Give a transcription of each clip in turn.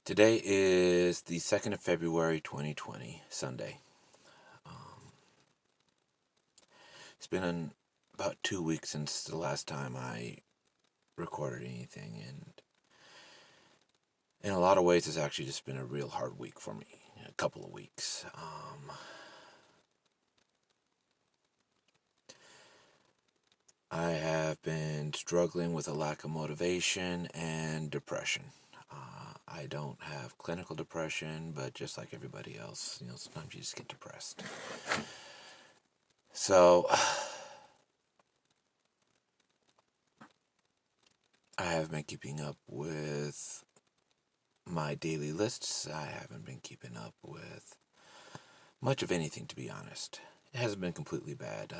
Today is the 2nd of February 2020, Sunday. It's been about 2 weeks since the last time I recorded anything, and in a lot of ways, it's actually just been a real hard week for me. A couple of weeks. I have been struggling with a lack of motivation and depression. I don't have clinical depression, but just like everybody else, sometimes you just get depressed. So, I have been keeping up with my daily lists. I haven't been keeping up with much of anything, to be honest. It hasn't been completely bad.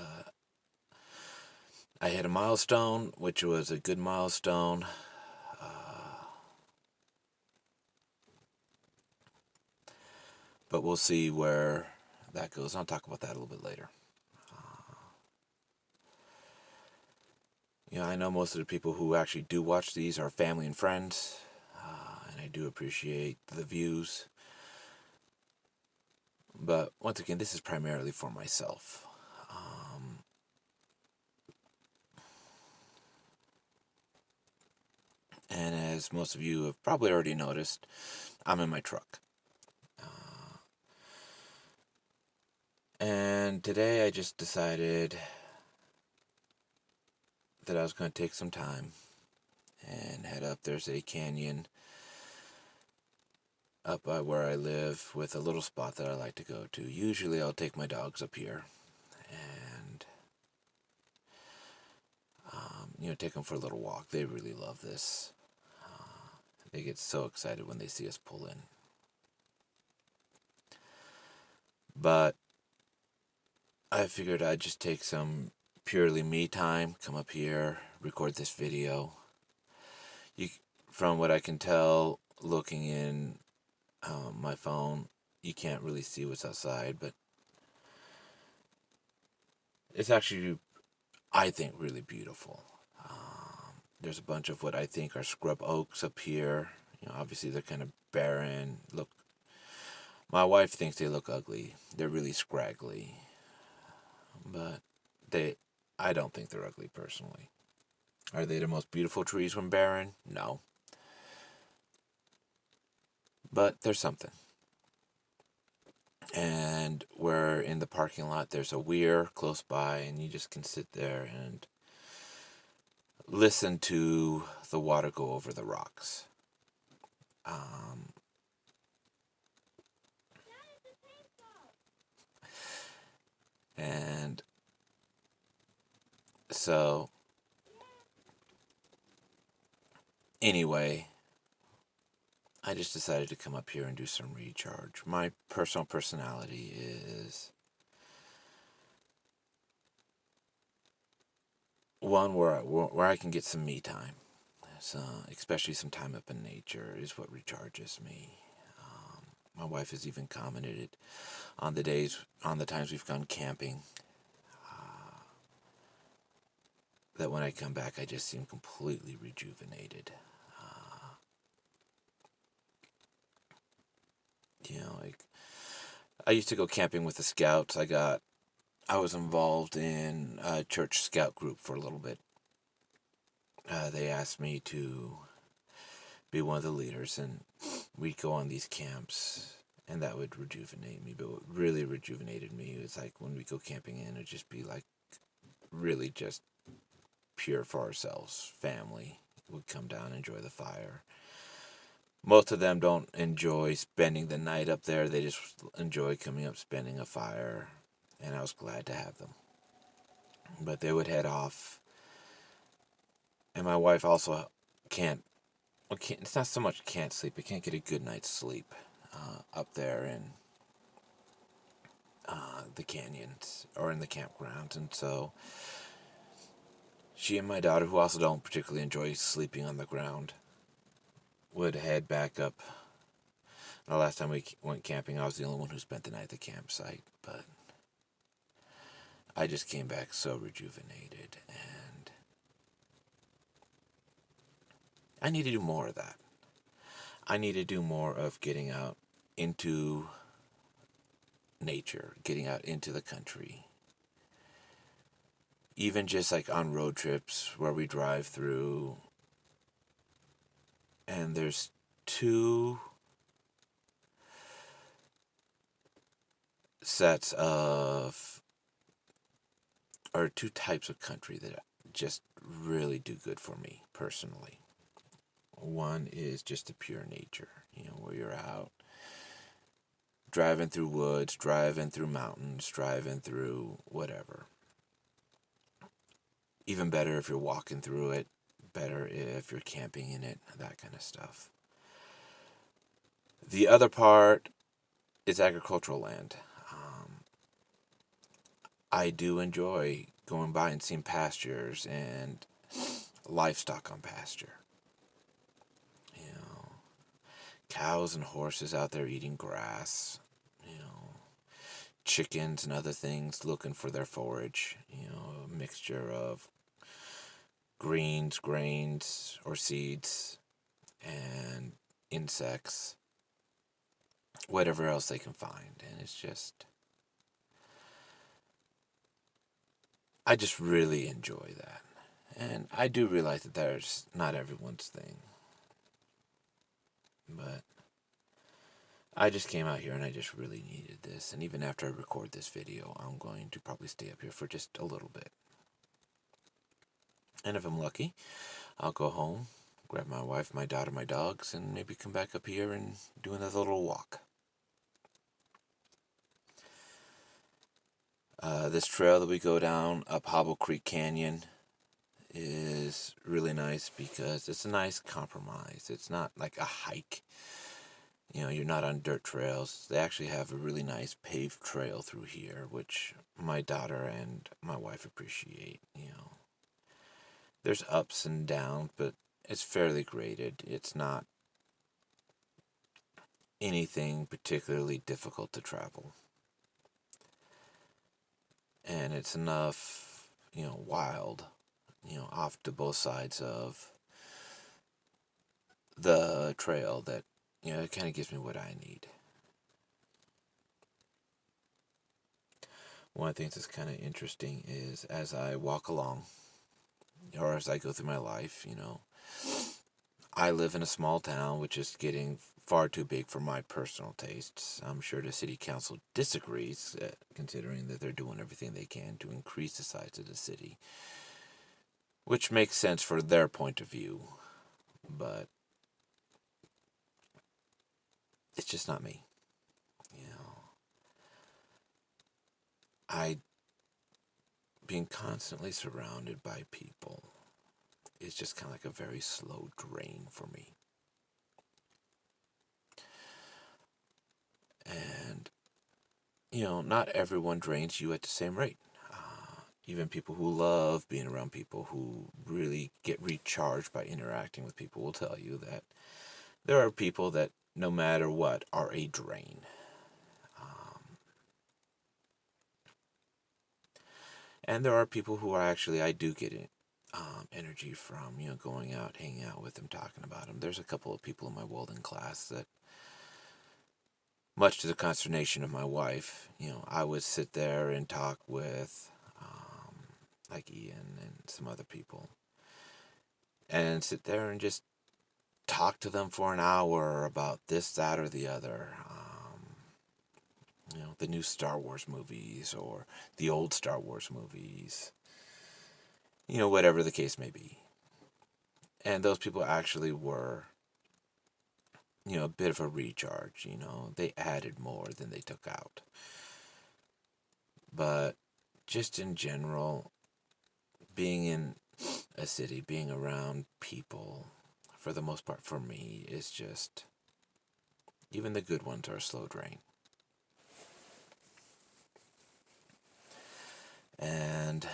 I hit a milestone, which was a good milestone. But we'll see where that goes. I'll talk about that a little bit later. I know most of the people who actually do watch these are family and friends, and I do appreciate the views. But once again, this is primarily for myself. And as most of you have probably already noticed, I'm in my truck. And today I just decided that I was going to take some time and head up. There's a canyon up by where I live with a little spot that I like to go to. Usually I'll take my dogs up here and, take them for a little walk. They really love this. They get so excited when they see us pull in. But I figured I'd just take some purely me time, come up here, record this video. From what I can tell, looking in my phone, you can't really see what's outside, but it's actually, I think, really beautiful. There's a bunch of what I think are scrub oaks up here. Obviously they're kind of barren. Look, my wife thinks they look ugly. They're really scraggly, but I don't think they're ugly personally. Are they the most beautiful trees when barren? No. But there's something. And we're in the parking lot. There's a weir close by, and you just can sit there and listen to the water go over the rocks. And so, anyway, I just decided to come up here and do some recharge. My personal personality is one where I can get some me time. So, especially some time up in nature is what recharges me. My wife has even commented on the times we've gone camping, that when I come back, I just seem completely rejuvenated. Like I used to go camping with the scouts. I was involved in a church scout group for a little bit. They asked me to be one of the leaders, and we'd go on these camps, and that would rejuvenate me. But what really rejuvenated me was like when we go camping in, it'd just be like really just pure for ourselves. Family would come down, enjoy the fire. Most of them don't enjoy spending the night up there. They just enjoy coming up, spending a fire, and I was glad to have them. But they would head off, and my wife also can't. Well, it's not so much can't sleep. I can't get a good night's sleep up there in the canyons or in the campgrounds, and so she and my daughter, who also don't particularly enjoy sleeping on the ground, would head back up. The last time we went camping, I was the only one who spent the night at the campsite, but I just came back so rejuvenated, and I need to do more of that. I need to do more of getting out into nature, getting out into the country. Even just like on road trips where we drive through, and there's two sets of, or two types of country that just really do good for me personally. One is just the pure nature, where you're out driving through woods, driving through mountains, driving through whatever. Even better if you're walking through it, better if you're camping in it, that kind of stuff. The other part is agricultural land. I do enjoy going by and seeing pastures and livestock on pasture. Cows and horses out there eating grass. Chickens and other things looking for their forage. A mixture of greens, grains, or seeds, and insects, whatever else they can find. And it's just, I just really enjoy that. And I do realize that there's not everyone's thing. But I just came out here and I just really needed this. And even after I record this video, I'm going to probably stay up here for just a little bit. And if I'm lucky, I'll go home, grab my wife, my daughter, my dogs, and maybe come back up here and do another little walk. This trail that we go down up Hobble Creek Canyon is really nice because it's a nice compromise. It's not like a hike. You're not on dirt trails. They actually have a really nice paved trail through here, which my daughter and my wife appreciate. There's ups and downs, but it's fairly graded. It's not anything particularly difficult to travel. And it's enough, wild, off to both sides of the trail that, it kind of gives me what I need. One of the things that's kind of interesting is as I walk along, or as I go through my life, I live in a small town, which is getting far too big for my personal tastes. I'm sure the city council disagrees, considering that they're doing everything they can to increase the size of the city, which makes sense for their point of view, but it's just not me. Being constantly surrounded by people is just kind of like a very slow drain for me. And, not everyone drains you at the same rate. Even people who love being around people, who really get recharged by interacting with people, will tell you that there are people that, no matter what, are a drain. And there are people who are actually, I do get energy from, going out, hanging out with them, talking about them. There's a couple of people in my welding class that, much to the consternation of my wife, I would sit there and talk with, like Ian and some other people, and sit there and just talk to them for an hour about this, that, or the other. The new Star Wars movies or the old Star Wars movies. Whatever the case may be. And those people actually were, a bit of a recharge. They added more than they took out. But just in general, being in a city, being around people, for the most part for me, is just, even the good ones are a slow drain. And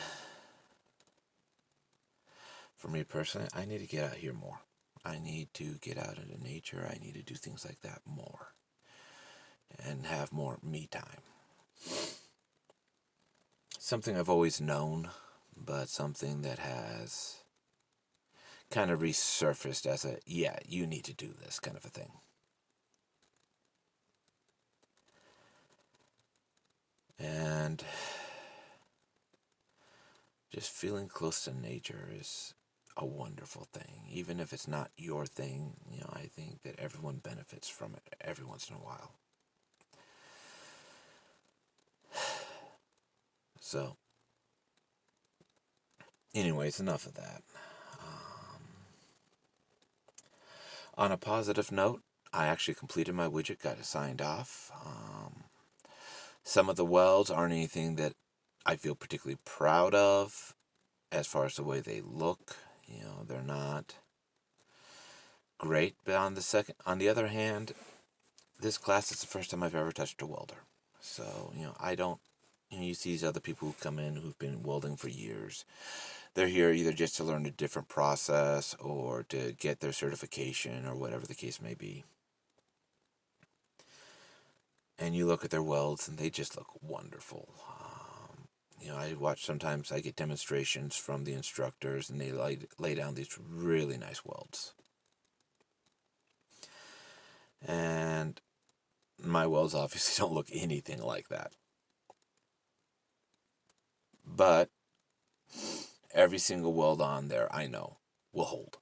for me personally, I need to get out here more. I need to get out into nature. I need to do things like that more. And have more me time. Something I've always known, but something that has kind of resurfaced as a, yeah, you need to do this kind of a thing. And just feeling close to nature is a wonderful thing. Even if it's not your thing, I think that everyone benefits from it every once in a while. So, anyways, enough of that. On a positive note, I actually completed my widget, got it signed off. Some of the welds aren't anything that I feel particularly proud of as far as the way they look. They're not great. But on the other hand, this class is the first time I've ever touched a welder. So, I don't, you see these other people who come in who've been welding for years. They're here either just to learn a different process or to get their certification or whatever the case may be. And you look at their welds and they just look wonderful. Sometimes I get demonstrations from the instructors and they lay down these really nice welds. And my welds obviously don't look anything like that. But every single weld on there, I know, will hold.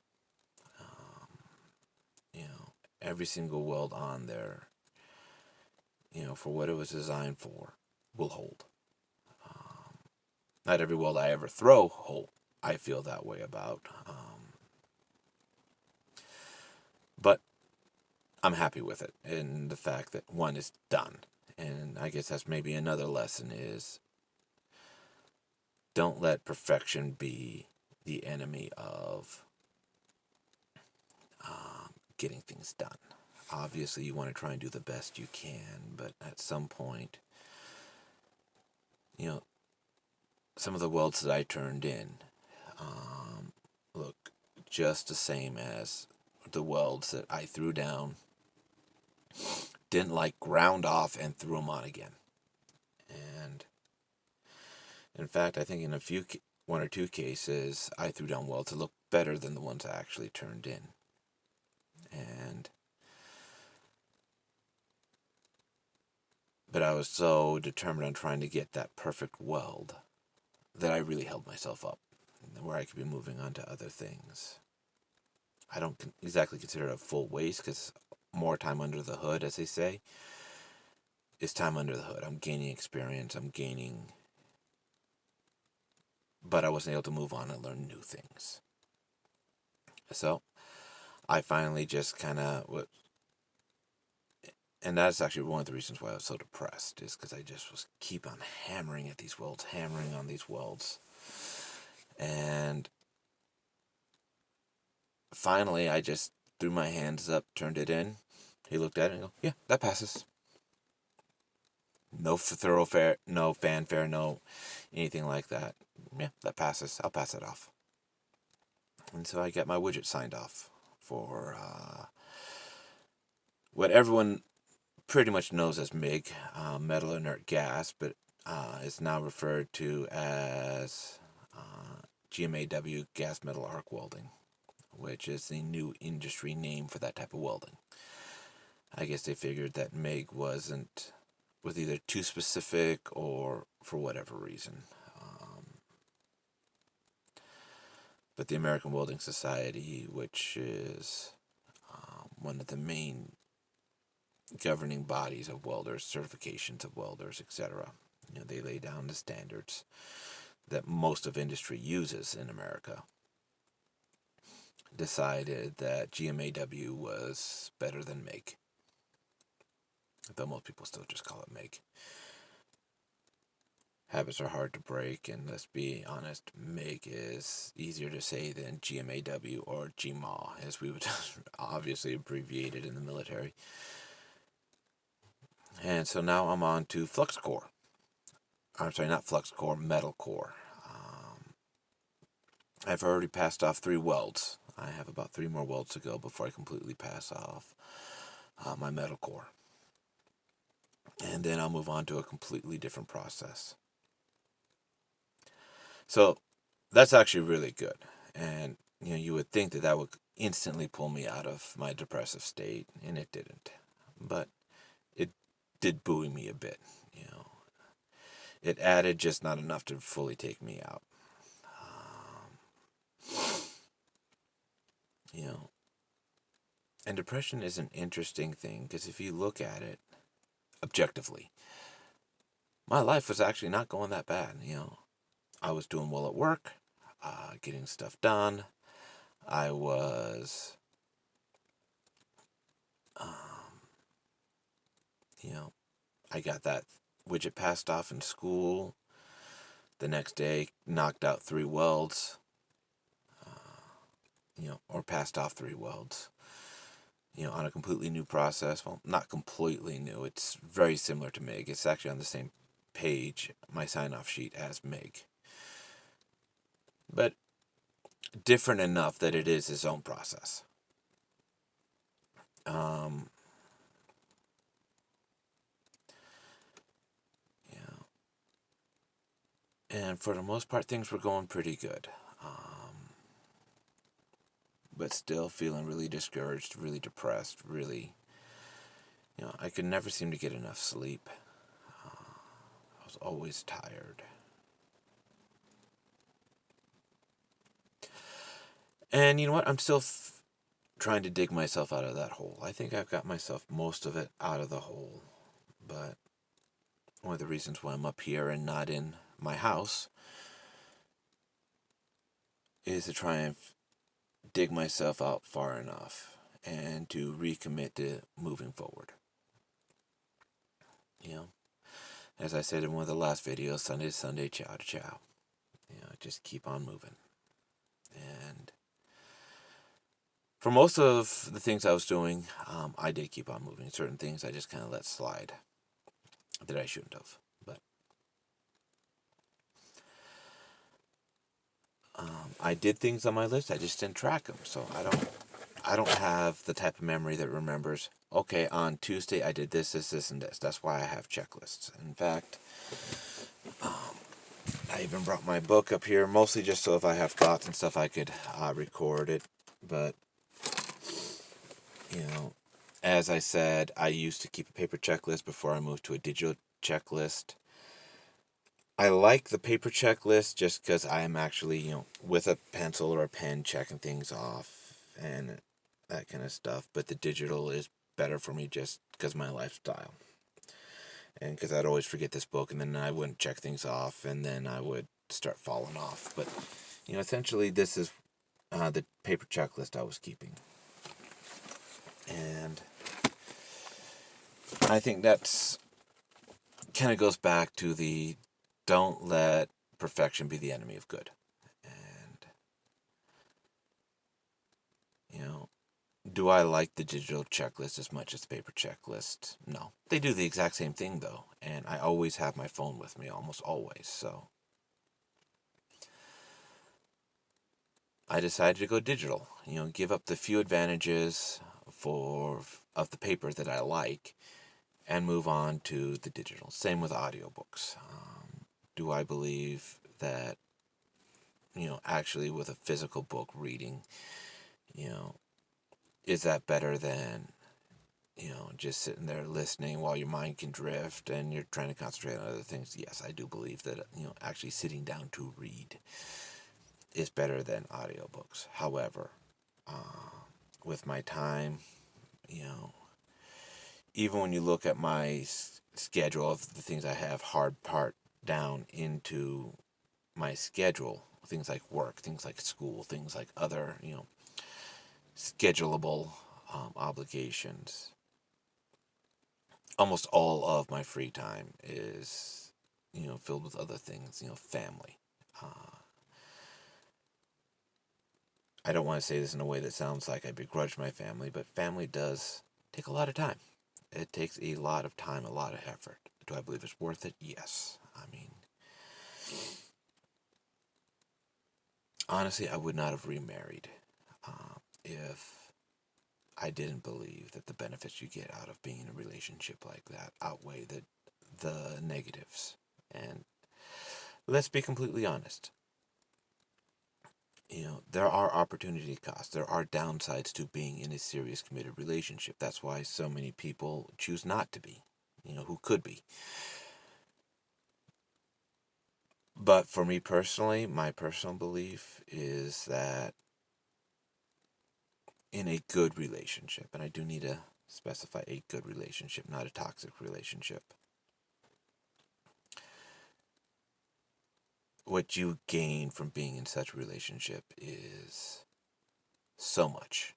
Every single weld on there, for what it was designed for, will hold. Not every weld I ever throw, I feel that way about. But I'm happy with it, and the fact that one is done. And I guess that's maybe another lesson is don't let perfection be the enemy of getting things done. Obviously, you want to try and do the best you can, but at some point, some of the welds that I turned in look just the same as the welds that I threw down, didn't ground off and threw them on again. And in fact, I think in one or two cases, I threw down welds that looked better than the ones I actually turned in. But I was so determined on trying to get that perfect weld that I really held myself up, where I could be moving on to other things. I don't exactly consider it a full waste, because more time under the hood, as they say, is time under the hood. I'm gaining experience, but I wasn't able to move on and learn new things. So I finally just kind of, and that's actually one of the reasons why I was so depressed, is because I just was keep on hammering on these welds. And finally, I just threw my hands up, turned it in. He looked at it and go, yeah, that passes. No thoroughfare, no fanfare, no anything like that. Yeah, that passes. I'll pass it off. And so I get my widget signed off for what everyone pretty much knows as MIG, metal inert gas, but is now referred to as GMAW, gas metal arc welding, which is the new industry name for that type of welding. I guess they figured that MIG was either too specific or for whatever reason. But the American Welding Society, which is one of the main governing bodies of welders, certifications of welders, etc., they lay down the standards that most of industry uses in America, decided that GMAW was better than MIG. Though most people still just call it MIG. Habits are hard to break, and let's be honest, MIG is easier to say than GMAW or GMAW, as we would obviously abbreviate it in the military. And so now I'm on to flux core. I'm sorry, not flux core, metal core. I've already passed off 3 welds. I have about 3 more welds to go before I completely pass off my metal core. And then I'll move on to a completely different process. So that's actually really good. And You would think that would instantly pull me out of my depressive state, and it didn't. But it did buoy me a bit. It added just not enough to fully take me out. You know, and depression is an interesting thing because if you look at it objectively, my life was actually not going that bad. I was doing well at work, getting stuff done. I was, um, I got that widget passed off in school. The next day, knocked out 3 welds, or passed off 3 welds, on a completely new process. Well, not completely new. It's very similar to MIG. It's actually on the same page, my sign-off sheet, as MIG. But different enough that it is its own process. Um, and for the most part, things were going pretty good. But still feeling really discouraged, really depressed, really, I could never seem to get enough sleep. I was always tired. And you know what? I'm still trying to dig myself out of that hole. I think I've got myself most of it out of the hole. But one of the reasons why I'm up here and not in my house is to try and dig myself out far enough and to recommit to moving forward. As I said in one of the last videos, Sunday to Sunday, chow to chow. Just keep on moving. And for most of the things I was doing, I did keep on moving. Certain things I just kind of let slide that I shouldn't have. But I did things on my list. I just didn't track them. So I don't have the type of memory that remembers, okay, on Tuesday I did this, this, and this. That's why I have checklists. In fact, I even brought my book up here, mostly just so if I have thoughts and stuff, I could record it. But, as I said, I used to keep a paper checklist before I moved to a digital checklist. I like the paper checklist just because I am actually, with a pencil or a pen checking things off and that kind of stuff. But the digital is better for me just because of my lifestyle. And because I'd always forget this book, and then I wouldn't check things off, and then I would start falling off. But, essentially this is the paper checklist I was keeping. And I think that's kind of goes back to the don't let perfection be the enemy of good. And, do I like the digital checklist as much as the paper checklist? No. They do the exact same thing, though. And I always have my phone with me, almost always. So I decided to go digital. Give up the few advantages of the paper that I like and move on to the digital. Same with audiobooks. Do I believe that, actually with a physical book reading, is that better than, just sitting there listening while your mind can drift and you're trying to concentrate on other things? Yes, I do believe that, actually sitting down to read is better than audiobooks. However, with my time, even when you look at my schedule of the things I have hard part down into my schedule, things like work, things like school, things like other, schedulable obligations, almost all of my free time is, filled with other things, family. I don't want to say this in a way that sounds like I begrudge my family, but family does take a lot of time. It takes a lot of time, a lot of effort. Do I believe it's worth it? Yes. I mean, honestly, I would not have remarried if I didn't believe that the benefits you get out of being in a relationship like that outweigh the negatives. And let's be completely honest. there are opportunity costs. There are downsides to being in a serious committed relationship. That's why so many people choose not to be, who could be. But for me personally, my personal belief is that in a good relationship, and I do need to specify a good relationship, not a toxic relationship, what you gain from being in such a relationship is so much.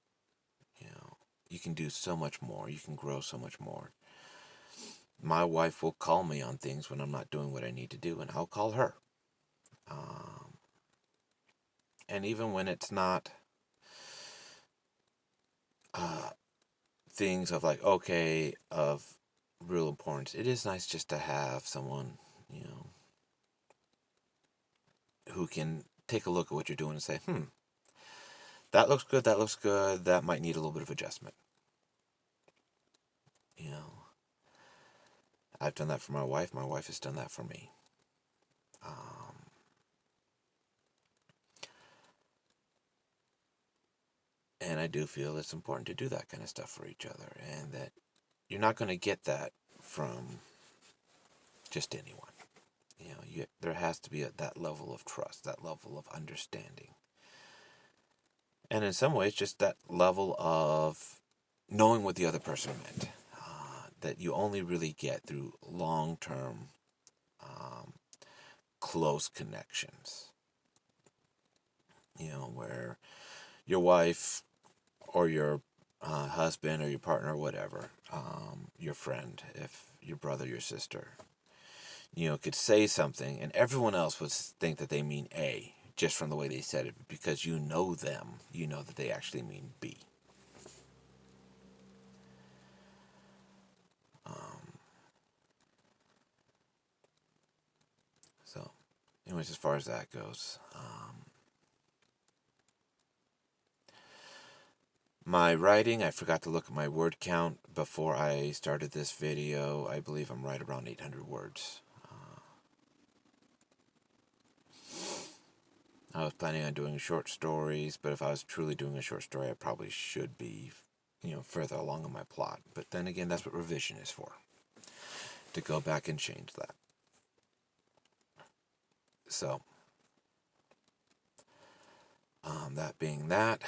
You can do so much more. You can grow so much more. My wife will call me on things when I'm not doing what I need to do, and I'll call her. And even when it's not things of like, okay, of real importance, it is nice just to have someone, who can take a look at what you're doing and say, that looks good, that might need a little bit of adjustment. I've done that for my wife has done that for me. And I do feel it's important to do that kind of stuff for each other, and that you're not going to get that from just anyone. There has to be that level of trust, that level of understanding. And in some ways, just that level of knowing what the other person meant, that you only really get through long-term, close connections. Where your wife or your husband or your partner or whatever, your friend, if your brother, your sister, could say something and everyone else would think that they mean A just from the way they said it, because you know them, you know that they actually mean B. So, anyways, as far as that goes, my writing, I forgot to look at my word count before I started this video. I believe I'm right around 800 words. I was planning on doing short stories, but if I was truly doing a short story, I probably should be, further along in my plot. But then again, that's what revision is for, to go back and change that. So, that being that,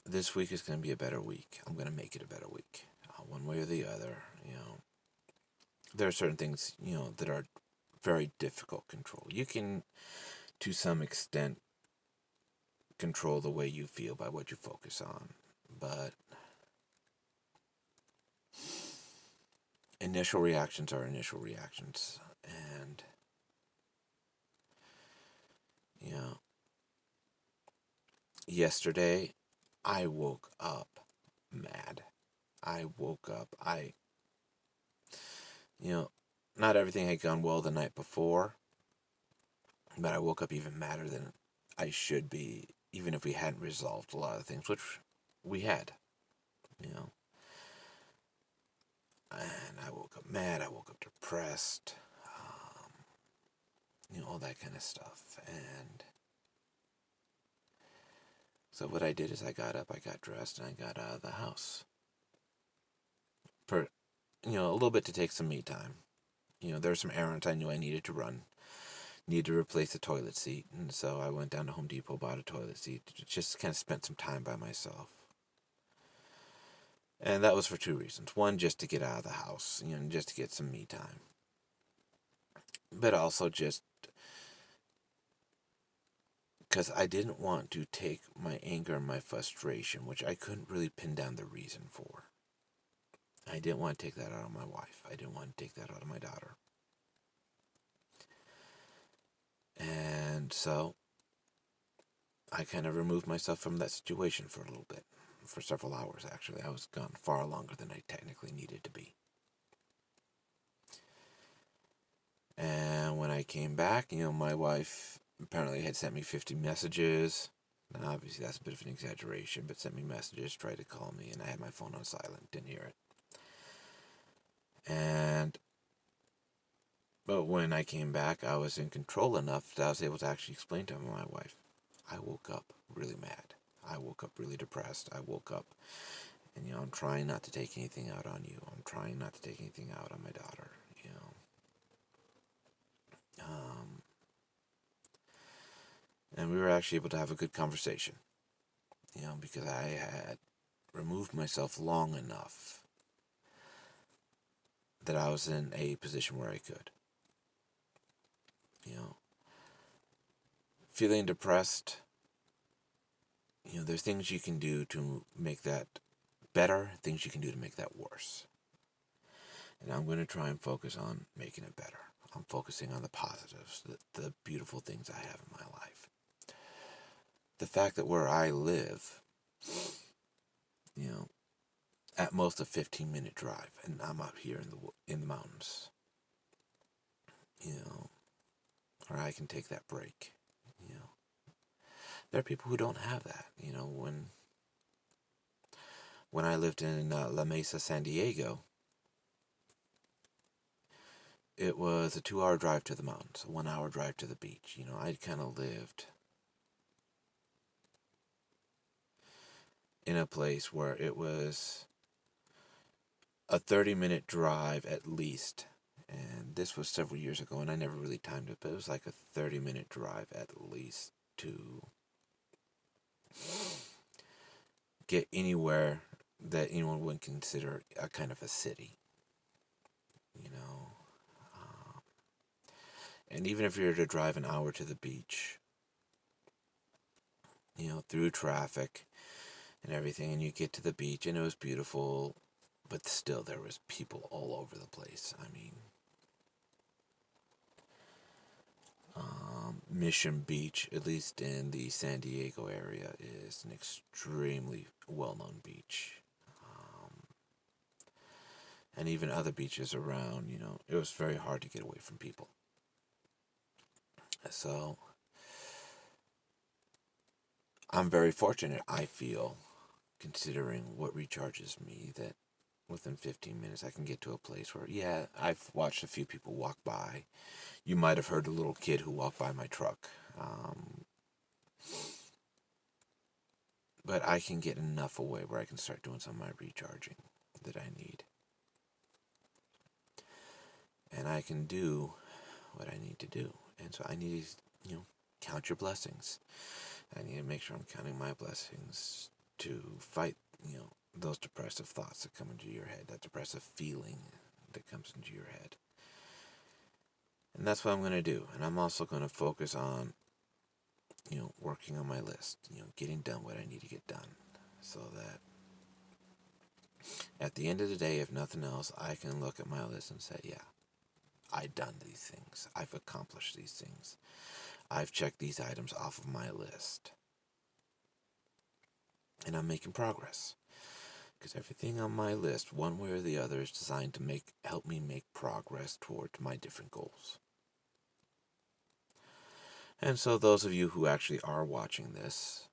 this week is going to be a better week. I'm going to make it a better week, one way or the other. There are certain things, that are very difficult to control. You can, to some extent, control the way you feel by what you focus on, but initial reactions are initial reactions. And yesterday I woke up mad. Not everything had gone well the night before, but I woke up even madder than I should be, even if we hadn't resolved a lot of things, which we had. And I woke up mad, I woke up depressed, all that kind of stuff. And so what I did is I got up, I got dressed, and I got out of the house. A little bit to take some me time. There's some errands I knew I needed to run. Needed to replace the toilet seat, and so I went down to Home Depot, bought a toilet seat, just kind of spent some time by myself. And that was for two reasons. One, just to get out of the house, just to get some me time. But also just because I didn't want to take my anger and my frustration, which I couldn't really pin down the reason for. I didn't want to take that out on my wife. I didn't want to take that out on my daughter. And so I kind of removed myself from that situation for a little bit. For several hours, actually. I was gone far longer than I technically needed to be. And when I came back, my wife apparently had sent me 50 messages. Now, obviously, that's a bit of an exaggeration, but sent me messages, tried to call me, and I had my phone on silent, didn't hear it. And But when I came back, I was in control enough that I was able to actually explain to my wife, I woke up really mad. I woke up really depressed. I woke up and, I'm trying not to take anything out on you. I'm trying not to take anything out on my daughter. Um, and we were actually able to have a good conversation, because I had removed myself long enough that I was in a position where I could. You know, feeling depressed, there's things you can do to make that better, things you can do to make that worse. And I'm going to try and focus on making it better. I'm focusing on the positives, the beautiful things I have in my life. The fact that where I live, at most a 15-minute drive, and I'm out here in the mountains, or I can take that break. There are people who don't have that. When I lived in La Mesa, San Diego, it was a 2-hour drive to the mountains, a 1-hour drive to the beach. I'd kind of lived in a place where it was a 30-minute drive at least. And this was several years ago, and I never really timed it, but it was like a 30-minute drive at least to get anywhere that anyone would consider a kind of a city. And even if you were to drive an hour to the beach, through traffic and everything, and you get to the beach and it was beautiful, but still there was people all over the place. I mean, Mission Beach, at least in the San Diego area, is an extremely well-known beach. And even other beaches around, it was very hard to get away from people. So, I'm very fortunate, I feel, considering what recharges me, that within 15 minutes I can get to a place where, yeah, I've watched a few people walk by. You might have heard a little kid who walked by my truck. But I can get enough away where I can start doing some of my recharging that I need. And I can do what I need to do. And so I need to, count your blessings. I need to make sure I'm counting my blessings to fight, those depressive thoughts that come into your head, that depressive feeling that comes into your head. And that's what I'm going to do. And I'm also going to focus on, working on my list, getting done what I need to get done. So that at the end of the day, if nothing else, I can look at my list and say, yeah, I've done these things. I've accomplished these things. I've checked these items off of my list. And I'm making progress. Because everything on my list, one way or the other, is designed to help me make progress towards my different goals. And so those of you who actually are watching this,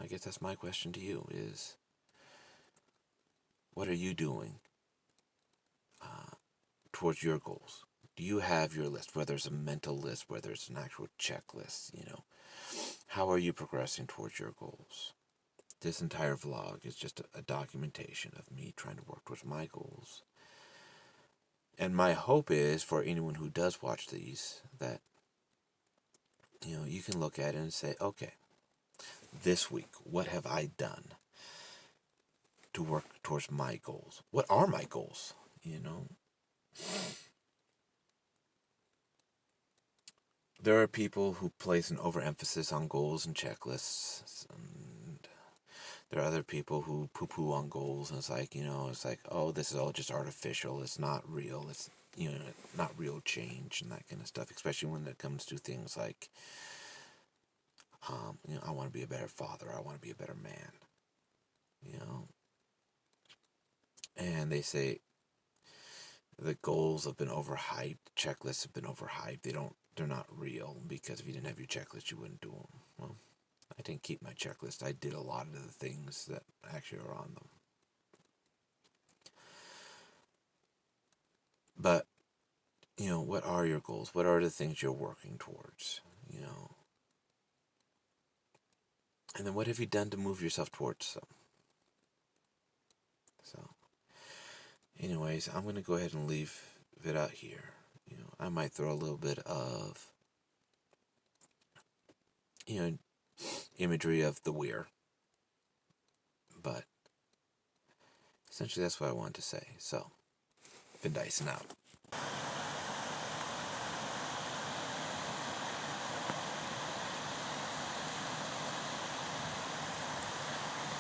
I guess that's my question to you is, what are you doing towards your goals? Do you have your list, whether it's a mental list, whether it's an actual checklist, How are you progressing towards your goals? This entire vlog is just a documentation of me trying to work towards my goals. And my hope is for anyone who does watch these that, you can look at it and say, okay, this week, what have I done to work towards my goals? What are my goals? There are people who place an overemphasis on goals and checklists, and there are other people who poo-poo on goals, and it's like, oh, this is all just artificial, it's not real, it's, not real change and that kind of stuff, especially when it comes to things like, I want to be a better father, I want to be a better man, and they say the goals have been overhyped, checklists have been overhyped, they're not real, because if you didn't have your checklist, you wouldn't do them. Well, I didn't keep my checklist. I did a lot of the things that actually are on them. But, what are your goals? What are the things you're working towards? And then what have you done to move yourself towards them? So, anyways, I'm going to go ahead and leave it out here. I might throw a little bit of, imagery of the weir. But essentially that's what I wanted to say. So, Vin Dyson out.